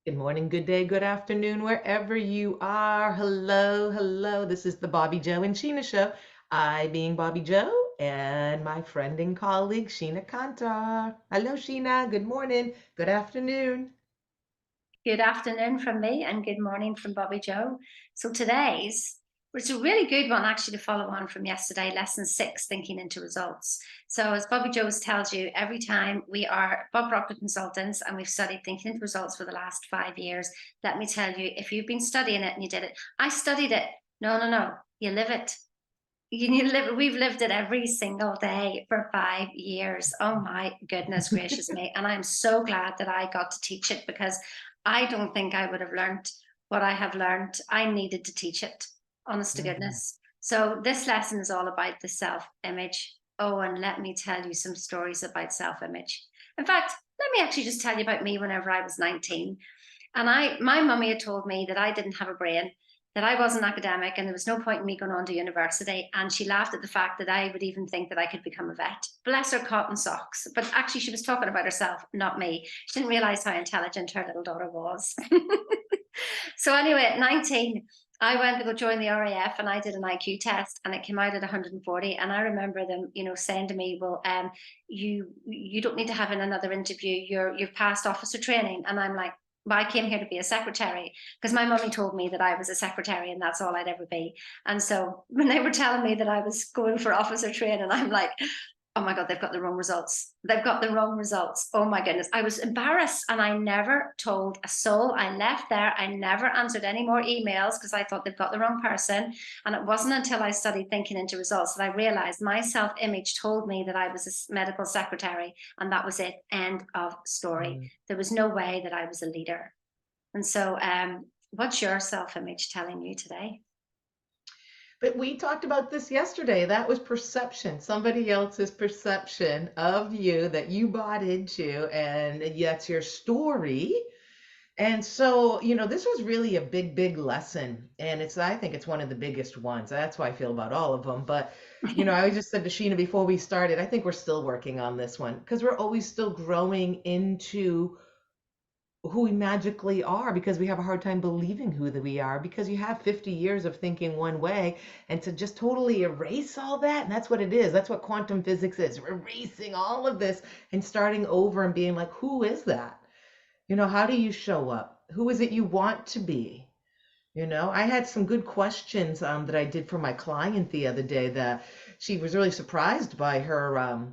Good morning, good day, good afternoon, wherever you are. Hello, hello. This is the Bobbi Jo and Sheena show. I being Bobbi Jo and my friend and colleague Sheena Kantar. Hello, Sheena. Good morning, good afternoon. Good afternoon from me and good morning from Bobby Joe. So today's, which is a really good one actually to follow on from yesterday, lesson 6, thinking into results. So as Bobby Joe's tells you, every time we are Bob Proctor consultants and we've studied thinking into results for the last 5 years, let me tell you, if you've been studying it and you did it, I studied it. No, no, no, you live it. You need to live it. We've lived it every single day for 5 years. Oh my goodness gracious me. And I'm so glad that I got to teach it because I don't think I would have learned what I have learned. I needed to teach it, honest to Mhm. goodness. So this lesson is all about the self-image. Oh, and let me tell you some stories about self-image. In fact, let me actually just tell you about me whenever I was 19. And my mummy had told me that I didn't have a brain, that I wasn't academic, and there was no point in me going on to university. And she laughed at the fact that I would even think that I could become a vet. Bless her cotton socks. But actually, she was talking about herself, not me. She didn't realize how intelligent her little daughter was. So anyway, at 19, I went to go join the RAF and I did an IQ test and it came out at 140. And I remember them, saying to me, "Well, you don't need to have another interview. You've passed officer training." And I'm like, "Well, I came here to be a secretary because my mummy told me that I was a secretary and that's all I'd ever be." And so when they were telling me that I was going for officer training, I'm like, oh my God, they've got the wrong results. They've got the wrong results. Oh my goodness. I was embarrassed and I never told a soul. I left there. I never answered any more emails because I thought they've got the wrong person. And it wasn't until I studied thinking into results that I realized my self image told me that I was a medical secretary. And that was it. End of story. Mm. There was no way that I was a leader. And so, what's your self image telling you today? But we talked about this yesterday. That was perception, somebody else's perception of you that you bought into, and that's your story. And so, this was really a big, big lesson. And I think it's one of the biggest ones. That's how I feel about all of them. But, I just said to Sheena before we started, I think we're still working on this one because we're always still growing into who we magically are because we have a hard time believing who that we are because you have 50 years of thinking one way and to just totally erase all that. And that's what it is. That's what quantum physics is. We're erasing all of this and starting over and being like, who is that? How do you show up? Who is it you want to be? I had some good questions that I did for my client the other day that she was really surprised by her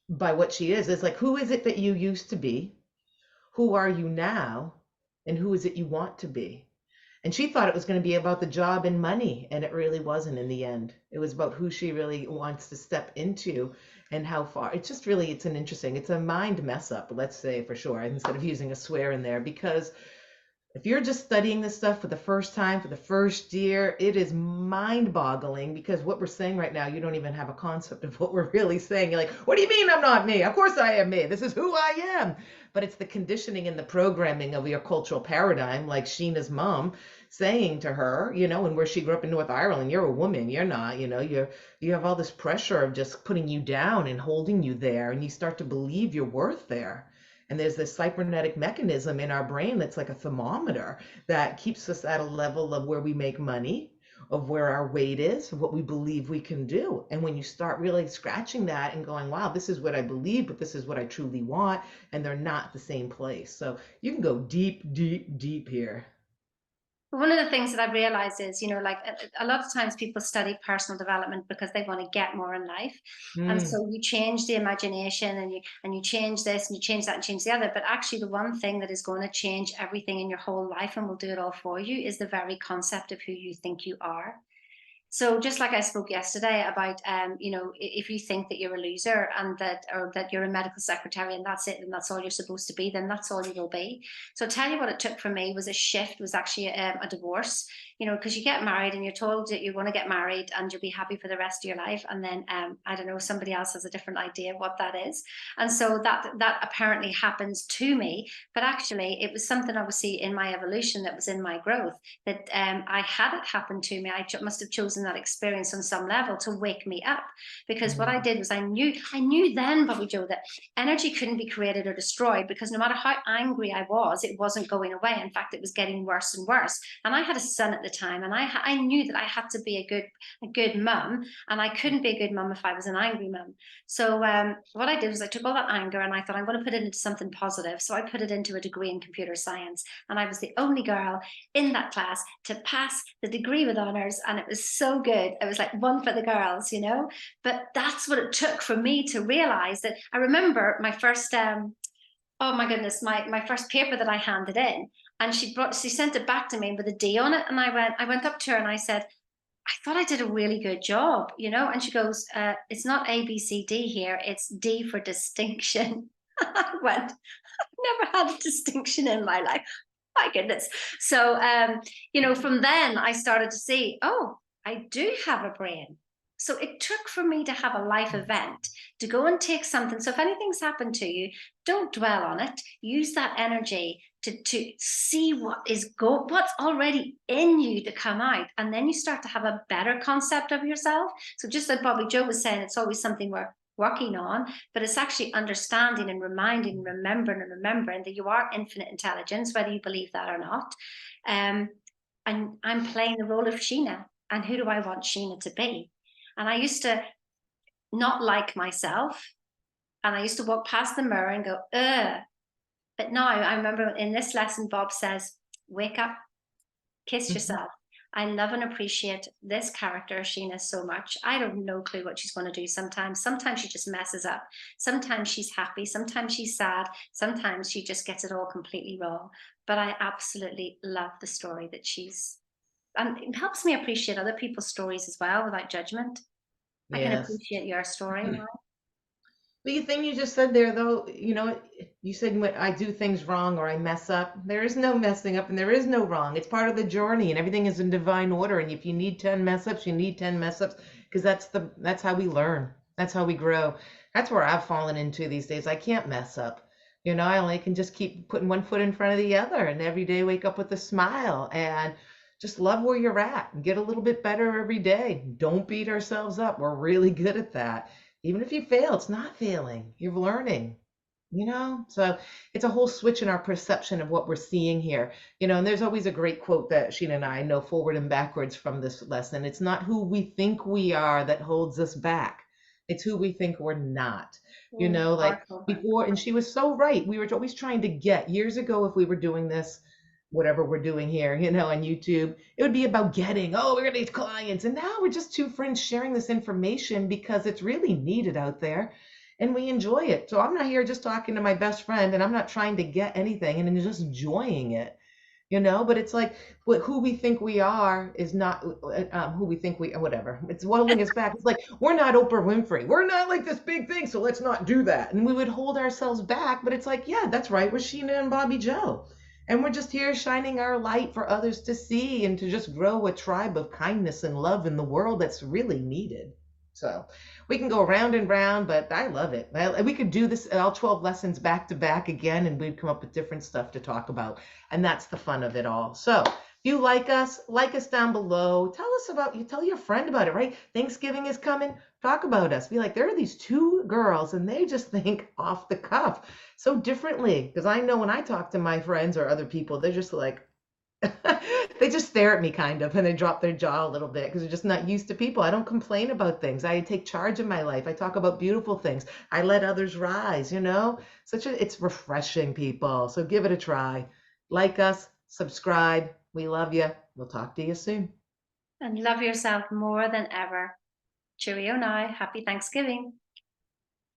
by what she is. It's like, who is it that you used to be? Who are you now? And who is it you want to be? And she thought it was going to be about the job and money, and it really wasn't in the end. It was about who she really wants to step into and how far. It's an interesting, it's a mind mess up, let's say for sure, instead of using a swear in there, because if you're just studying this stuff for the first time, for the first year, it is mind boggling because what we're saying right now, you don't even have a concept of what we're really saying. You're like, what do you mean I'm not me? Of course I am me. This is who I am. But it's the conditioning and the programming of your cultural paradigm, like Sheena's mom saying to her, and where she grew up in North Ireland, you're a woman, you're not, you have all this pressure of just putting you down and holding you there, and you start to believe your worth there. And there's this cybernetic mechanism in our brain that's like a thermometer that keeps us at a level of where we make money, of where our weight is, of what we believe we can do. And when you start really scratching that and going, wow, this is what I believe, but this is what I truly want, and they're not the same place. So you can go deep, deep, deep here. One of the things that I've realized is, like a lot of times people study personal development because they want to get more in life. And Mm. so you change the imagination and you change this and you change that and change the other. But actually the one thing that is going to change everything in your whole life and will do it all for you is the very concept of who you think you are. So just like I spoke yesterday about, if you think that you're a loser and that, or that you're a medical secretary and that's it, and that's all you're supposed to be, then that's all you will be. So I'll tell you what it took for me was a shift, was actually a divorce, because you get married and you're told that you're going to get married and you'll be happy for the rest of your life. And then, I don't know, somebody else has a different idea of what that is. And so that apparently happens to me, but actually it was something obviously in my evolution that was in my growth that I had it happen to me. Must have chosen in that experience on some level to wake me up. Because what I Mm. did was I knew then, Bobbi Jo, that energy couldn't be created or destroyed, because no matter how angry I was, it wasn't going away. In fact, it was getting worse and worse. And I had a son at the time, and I knew that I had to be a good mum, and I couldn't be a good mum if I was an angry mum. So what I did was I took all that anger and I thought, I'm going to put it into something positive. So I put it into a degree in computer science, and I was the only girl in that class to pass the degree with honors, and it was so good. It was like one for the girls, you know. But that's what it took for me to realize that. I remember my first oh my goodness, my first paper that I handed in, and she sent it back to me with a D on it, and I went up to her and I said, I thought I did a really good job, you know. And she goes, it's not A B C D here, it's D for distinction. I went, I've never had a distinction in my life. My goodness. So you know, from then I started to see, oh, I do have a brain. So it took for me to have a life event, to go and take something. So if anything's happened to you, don't dwell on it. Use that energy to see what's already in you to come out. And then you start to have a better concept of yourself. So just like Bobbi Jo was saying, it's always something we're working on, but it's actually understanding and reminding and remembering that you are infinite intelligence, whether you believe that or not. And I'm playing the role of Sheena. And who do I want Sheena to be? And I used to not like myself. And I used to walk past the mirror and go, ugh. But now I remember in this lesson, Bob says, wake up, kiss Mhm. yourself. I love and appreciate this character, Sheena, so much. I don't no clue what she's going to do sometimes. Sometimes she just messes up. Sometimes she's happy. Sometimes she's sad. Sometimes she just gets it all completely wrong. But I absolutely love the story that she's, and it helps me appreciate other people's stories as well without judgment. I can Yes. appreciate your story. The thing you just said there, though, you said when I do things wrong or I mess up. There is no messing up and there is no wrong. It's part of the journey and everything is in divine order. And if you need 10 mess ups, you need 10 mess ups because that's how we learn. That's how we grow. That's where I've fallen into these days. I can't mess up. I only can just keep putting one foot in front of the other and every day wake up with a smile and just love where you're at and get a little bit better every day. Don't beat ourselves up. We're really good at that. Even if you fail, it's not failing. You're learning. So it's a whole switch in our perception of what we're seeing here. And there's always a great quote that Sheena and I know forward and backwards from this lesson. It's not who we think we are that holds us back. It's who we think we're not. Like Powerful. before, and she was so right. We were always trying to get years ago if we were doing this, whatever we're doing here, on YouTube, it would be about getting, oh, we're gonna need clients. And now we're just two friends sharing this information because it's really needed out there and we enjoy it. So I'm not here just talking to my best friend and I'm not trying to get anything and just enjoying it. But it's like who we think we are is not who we think we whatever. It's holding us back. It's like we're not Oprah Winfrey. We're not like this big thing, so let's not do that. And we would hold ourselves back, but it's like, yeah, that's right. We're Sheena and Bobbi Jo. And we're just here shining our light for others to see and to just grow a tribe of kindness and love in the world that's really needed. So we can go round and round, but I love it. We could do this all 12 lessons back to back again, and we'd come up with different stuff to talk about. And that's the fun of it all. So if you like us down below. Tell us about you. Tell your friend about it, right? Thanksgiving is coming. Talk about us. Be like, there are these two girls, and they just think off the cuff so differently. Because I know when I talk to my friends or other people, they're just like, they just stare at me kind of and they drop their jaw a little bit because they're just not used to people. I don't complain about things. I take charge of my life. I talk about beautiful things. I let others rise. It's refreshing, people. So give it a try. Like us, subscribe. We love you. We'll talk to you soon. And love yourself more than ever. Cheerio now. Happy Thanksgiving.